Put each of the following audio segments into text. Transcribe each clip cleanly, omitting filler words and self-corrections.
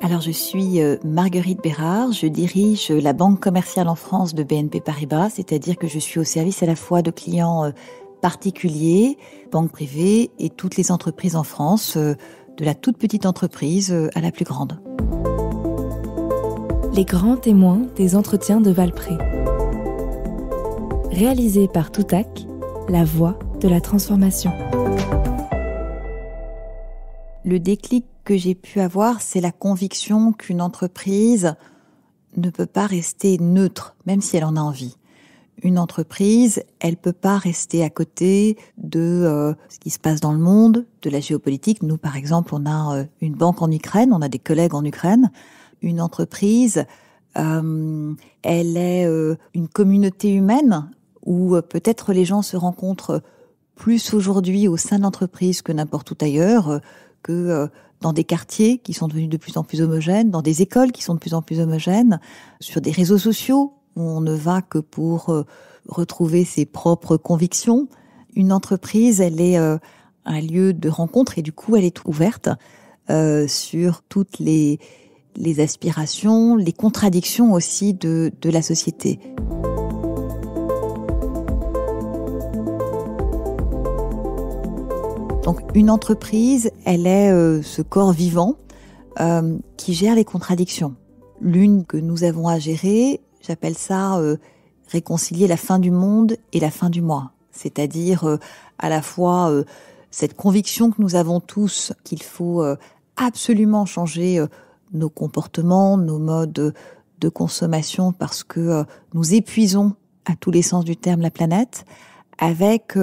Alors je suis Marguerite Bérard, je dirige la banque commerciale en France de BNP Paribas, c'est-à-dire que je suis au service à la fois de clients particuliers, banques privées et toutes les entreprises en France, de la toute petite entreprise à la plus grande. Les grands témoins des entretiens de Valpré. Réalisé par Toutac, la voix de la transformation. Le déclic que j'ai pu avoir, c'est la conviction qu'une entreprise ne peut pas rester neutre, même si elle en a envie. Une entreprise, elle peut pas rester à côté de ce qui se passe dans le monde, de la géopolitique. Nous, par exemple, on a une banque en Ukraine, on a des collègues en Ukraine. Une entreprise, elle est une communauté humaine où peut-être les gens se rencontrent plus aujourd'hui au sein de l'entreprise que n'importe où ailleurs, que dans des quartiers qui sont devenus de plus en plus homogènes, dans des écoles qui sont de plus en plus homogènes, sur des réseaux sociaux où on ne va que pour retrouver ses propres convictions. Une entreprise, elle est un lieu de rencontre et du coup, elle est ouverte sur toutes les aspirations, les contradictions aussi de la société. Donc une entreprise, elle est ce corps vivant qui gère les contradictions. L'une que nous avons à gérer, j'appelle ça réconcilier la fin du monde et la fin du mois. C'est-à-dire à la fois cette conviction que nous avons tous qu'il faut absolument changer nos comportements, nos modes de consommation parce que nous épuisons à tous les sens du terme la planète, avec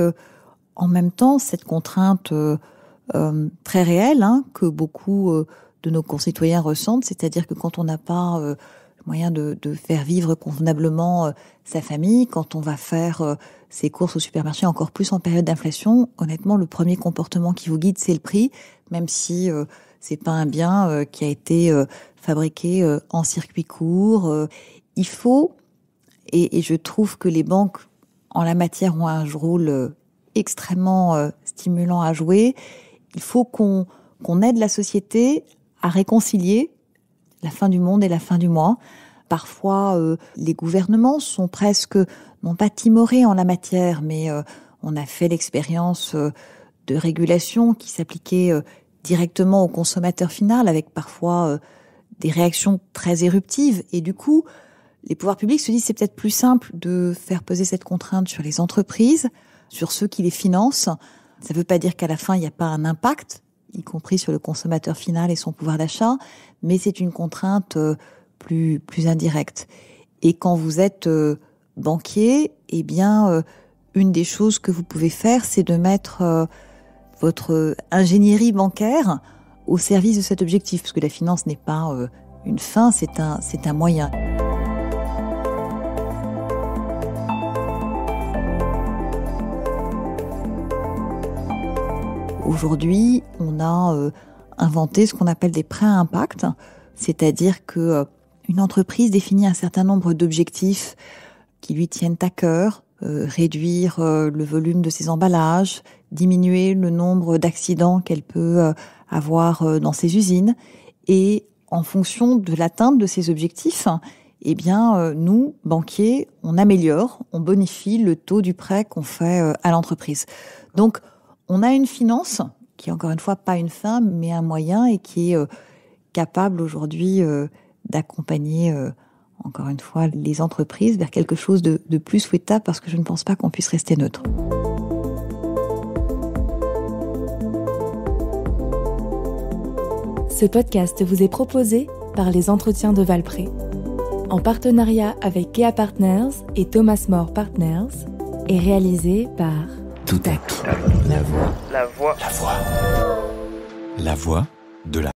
en même temps cette contrainte très réelle que beaucoup de nos concitoyens ressentent, c'est-à-dire que quand on n'a pas le moyen de faire vivre convenablement sa famille, quand on va faire ses courses au supermarché, encore plus en période d'inflation, honnêtement, le premier comportement qui vous guide, c'est le prix, même si c'est pas un bien qui a été fabriqué en circuit court. Il faut, et je trouve que les banques en la matière ont un rôle extrêmement stimulant à jouer. Il faut qu'on aide la société à réconcilier la fin du monde et la fin du mois. Parfois, les gouvernements sont presque, non pas timorés en la matière, mais on a fait l'expérience de régulation qui s'appliquait directement au consommateur final, avec parfois des réactions très éruptives. Et du coup, les pouvoirs publics se disent c'est peut-être plus simple de faire peser cette contrainte sur les entreprises, sur ceux qui les financent. Ça ne veut pas dire qu'à la fin, il n'y a pas un impact, y compris sur le consommateur final et son pouvoir d'achat, mais c'est une contrainte plus indirecte. Et quand vous êtes banquier, eh bien, une des choses que vous pouvez faire, c'est de mettre votre ingénierie bancaire au service de cet objectif, parce que la finance n'est pas une fin, c'est un moyen. Aujourd'hui, on a inventé ce qu'on appelle des prêts à impact, c'est-à-dire que une entreprise définit un certain nombre d'objectifs qui lui tiennent à cœur, réduire le volume de ses emballages, diminuer le nombre d'accidents qu'elle peut avoir dans ses usines, et en fonction de l'atteinte de ces objectifs, eh bien, nous, banquiers, on améliore, on bonifie le taux du prêt qu'on fait à l'entreprise. Donc, on a une finance qui est encore une fois pas une fin, mais un moyen et qui est capable aujourd'hui d'accompagner encore une fois les entreprises vers quelque chose de plus souhaitable, parce que je ne pense pas qu'on puisse rester neutre. Ce podcast vous est proposé par les Entretiens de Valpré, en partenariat avec Kea Partners et Thomas More Partners, et réalisé par Toutac. La voix. La voix. La voix. La voix de la